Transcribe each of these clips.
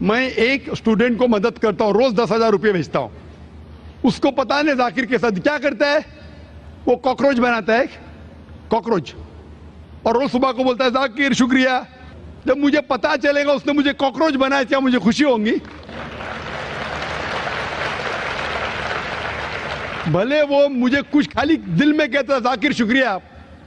میں ایک اسٹوڈنٹ کو مدد کرتا ہوں, روز 10,000 روپے بھیجتا ہوں. اس کو پتا نہیں ذاکر کے ساتھ کیا کرتا ہے, وہ کاکروچ بناتا ہے, کاکروچ, اور روز صبح کو بولتا ہے ذاکر شکریہ. جب مجھے پتا چلے گا اس نے مجھے کاکروچ بنایا, کیا مجھے خوشی ہوگی؟ بھلے وہ مجھے کچھ خالی دل میں کہتا تھا ذاکر شکریہ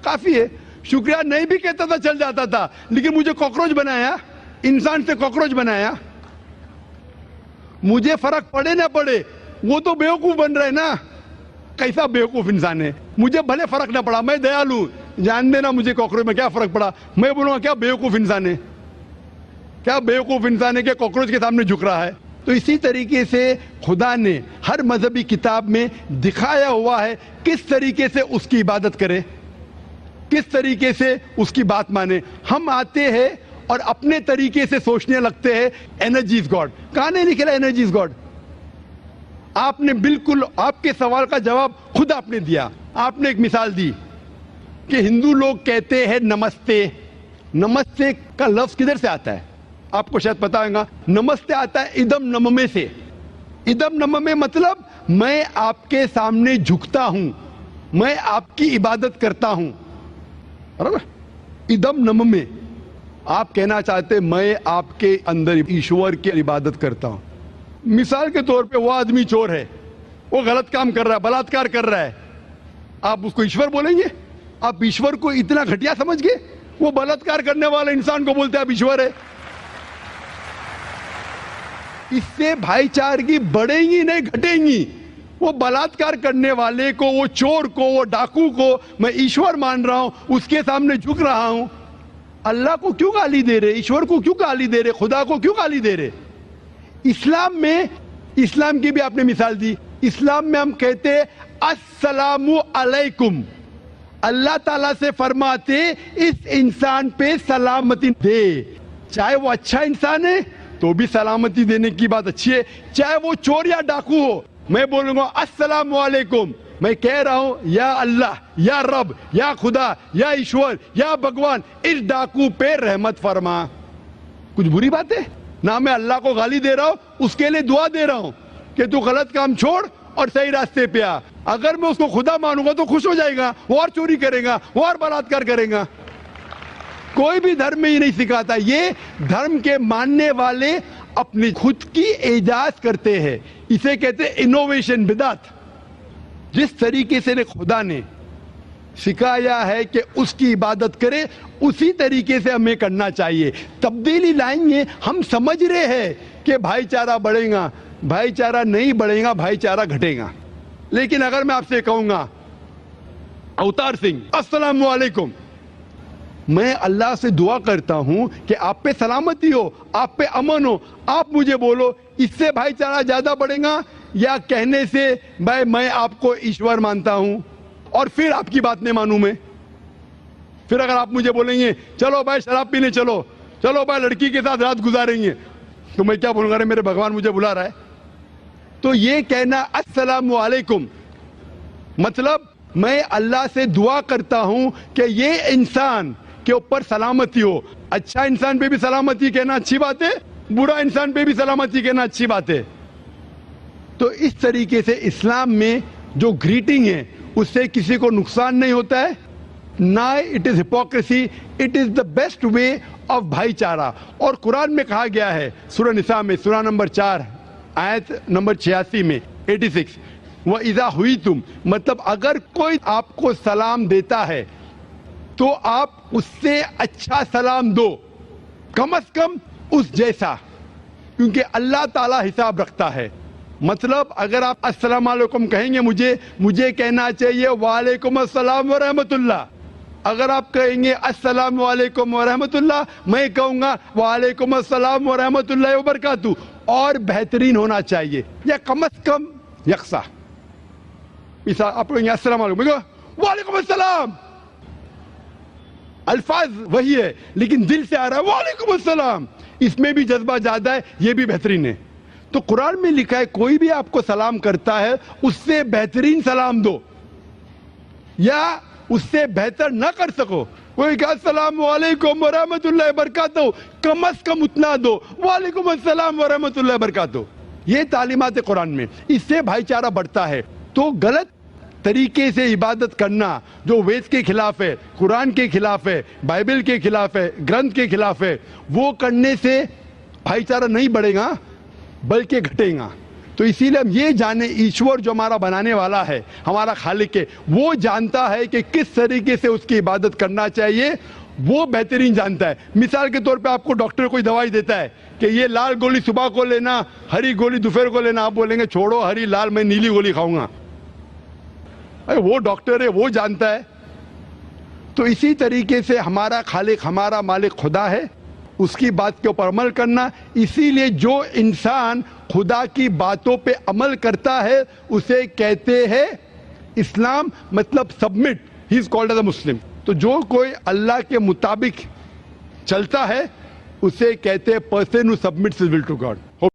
کافی ہے, شکریہ نہیں بھی کہتا تھا چل جاتا تھا, لیکن مجھے کاکروچ بنایا, انسان سے کاکروچ بنایا. مجھے فرق پڑے نہ پڑے, وہ تو بیوقوف بن رہے نا. کیسا بیوقوف انسان ہے. مجھے بھلے فرق نہ پڑا, میں دیالو, جان دینا مجھے کاکروچ میں کیا فرق پڑا, میں بولوں گا کیا بیوقوف انسان ہے, کیا بیوقوف انسان ہے کہ کاکروچ کے سامنے جھک رہا ہے. تو اسی طریقے سے خدا نے ہر مذہبی کتاب میں دکھایا ہوا ہے کس طریقے سے اس کی عبادت کرے, کس طریقے سے اس کی بات مانے. ہم آتے ہیں اور اپنے طریقے سے سوچنے لگتے ہیں انرجی از گاڈ. کہاں نہیں لکھا انرجی از گاڈ؟ آپ نے بالکل آپ کے سوال کا جواب خود آپ نے دیا. آپ نے ایک مثال دی کہ ہندو لوگ کہتے ہیں نمستے. نمستے کا لفظ کدھر سے آتا ہے آپ کو شاید پتا ہوگا. نمستے آتا ہے ادم نممے سے. ادم نممے مطلب میں آپ کے سامنے جھکتا ہوں, میں آپ کی عبادت کرتا ہوں. ادم نممے, آپ کہنا چاہتے میں آپ کے اندر ایشور کی عبادت کرتا ہوں. مثال کے طور پہ وہ آدمی چور ہے, وہ غلط کام کر رہا ہے, بلاತ್ಕಾರ کر رہا ہے, آپ اس کو ایشور بولیں گے؟ آپ ایشور کو اتنا گھٹیا سمجھ گئے؟ وہ بلاತ್ಕಾರ کرنے والے انسان کو بولتے ہیں آپ ایشور ہے. اس سے بھائی چارگی بڑھیں گی نہیں گھٹیں گی. وہ بلاತ್ಕಾರ کرنے والے کو, وہ چور کو, وہ ڈاکو کو میں ایشور مان رہا ہوں, اس کے سامنے جھک رہا ہوں. اللہ کو کیوں گالی دے رہے, ایشور کو کیوں گالی دے رہے, خدا کو کیوں گالی دے رہے؟ اسلام میں, اسلام کی بھی آپ نے مثال دی, اسلام میں ہم کہتے السلام علیکم. اللہ تعالیٰ سے فرماتے اس انسان پہ سلامتی دے. چاہے وہ اچھا انسان ہے تو بھی سلامتی دینے کی بات اچھی ہے, چاہے وہ چور یا ڈاکو ہو. میں بولوں گا السلام علیکم, میں کہہ رہا ہوں یا اللہ, یا رب, یا خدا, یا ایشور, یا بھگوان اس ڈاکو پہ رحمت فرما. کچھ بری بات ہے؟ نہ میں اللہ کو گالی دے رہا ہوں, اس کے لیے دعا دے رہا ہوں کہ تو غلط کام چھوڑ اور صحیح راستے پہ آ. اگر میں اس کو خدا مانوں گا تو خوش ہو جائے گا, وہ اور چوری کرے گا, وہ اور بلاತ್ಕಾರ کرے گا. کوئی بھی دھرم میں یہ نہیں سکھاتا. یہ دھرم کے ماننے والے اپنی خود کی ایجاد کرتے ہیں, اسے کہتے ہیں انوویشن, بدعت. جس طریقے سے خدا نے سکھایا ہے کہ اس کی عبادت کرے, اسی طریقے سے ہمیں کرنا چاہیے. تبدیلی لائیں گے. ہم سمجھ رہے ہیں کہ بھائی چارہ بڑھے گا, بھائی چارہ نہیں بڑھے گا, بھائی چارہ گھٹے گا. لیکن اگر میں آپ سے کہوں گا اوتار سنگھ السلام علیکم, میں اللہ سے دعا کرتا ہوں کہ آپ پہ سلامتی ہو, آپ پہ امن ہو, آپ مجھے بولو اس سے بھائی چارہ زیادہ بڑھے گا یا کہنے سے بھائی میں آپ کو ایشور مانتا ہوں اور پھر آپ کی بات نہیں مانوں میں؟ پھر اگر آپ مجھے بولیں گے چلو بھائی شراب پینے چلو, چلو بھائی لڑکی کے ساتھ رات گزاریں گے, تو میں کیا بولوں گا, میرے بھگوان مجھے بلا رہا ہے. تو یہ کہنا السلام علیکم مطلب میں اللہ سے دعا کرتا ہوں کہ یہ انسان کے اوپر سلامتی ہو. اچھا انسان پہ بھی سلامتی کہنا اچھی بات ہے, برا انسان پہ بھی سلامتی کہنا اچھی بات ہے. تو اس طریقے سے اسلام میں جو گریٹنگ ہے اس سے کسی کو نقصان نہیں ہوتا ہے, نہ it is hypocrisy, it is the best way of بھائی چارہ. اور قرآن میں کہا گیا ہے سورہ نساء میں, سورہ نمبر 4 آیت نمبر 86 میں 86, وَإِذَا هُوِيتُمْ مطلب اگر کوئی آپ کو سلام دیتا ہے تو آپ اس سے اچھا سلام دو, کم از کم اس جیسا, کیونکہ اللہ تعالیٰ حساب رکھتا ہے. مطلب اگر آپ السلام علیکم کہیں گے, مجھے کہنا چاہیے وعلیکم السلام ورحمۃ اللہ. اگر آپ کہیں گے السلام علیکم ورحمۃ اللہ, میں کہوں گا وعلیکم السلام ورحمۃ اللہ وبرکاتہ. اور بہترین ہونا چاہیے یا کم از کم یکساں. آپ کہیں گے السلام علیکم, وعلیکم السلام, الفاظ وہی ہے لیکن دل سے آ رہا ہے وعلیکم السلام, اس میں بھی جذبہ زیادہ ہے, یہ بھی بہترین ہے. تو قرآن میں لکھا ہے کوئی بھی آپ کو سلام کرتا ہے اس سے بہترین سلام دو, یا اس سے بہتر نہ کر سکو وہی کہا السلام علیکم ورحمۃ اللہ وبرکاتہ، کم از کم اتنا دو، وعلیکم السلام ورحمۃ اللہ وبرکاتہ. یہ تعلیمات قرآن میں، اس سے بھائی چارہ بڑھتا ہے. تو غلط طریقے سے عبادت کرنا جو وید کے خلاف ہے، قرآن کے خلاف ہے، بائبل کے خلاف ہے، گرنتھ کے خلاف ہے، وہ کرنے سے بھائی چارہ نہیں بڑھے گا بلکہ گھٹے گا. تو اسی لیے ہم یہ جانیں ایشور جو ہمارا بنانے والا ہے، ہمارا خالق ہے، وہ جانتا ہے کہ کس طریقے سے اس کی عبادت کرنا چاہیے، وہ بہترین جانتا ہے. مثال کے طور پہ آپ کو ڈاکٹر کوئی دوائی دیتا ہے کہ یہ لال گولی صبح کو لینا، ہری گولی دوپہر کو لینا، آپ بولیں گے چھوڑو ہری لال، میں نیلی گولی کھاؤں گا. وہ ڈاکٹر ہے، وہ جانتا ہے. تو اسی طریقے سے ہمارا خالق، ہمارا مالک خدا ہے، اس کی بات کے اوپر عمل کرنا. اسی لیے جو انسان خدا کی باتوں پہ عمل کرتا ہے اسے کہتے ہیں اسلام، مطلب submit, he is called as a Muslim. تو جو کوئی اللہ کے مطابق چلتا ہے اسے کہتے ہیں person who submits his will to God.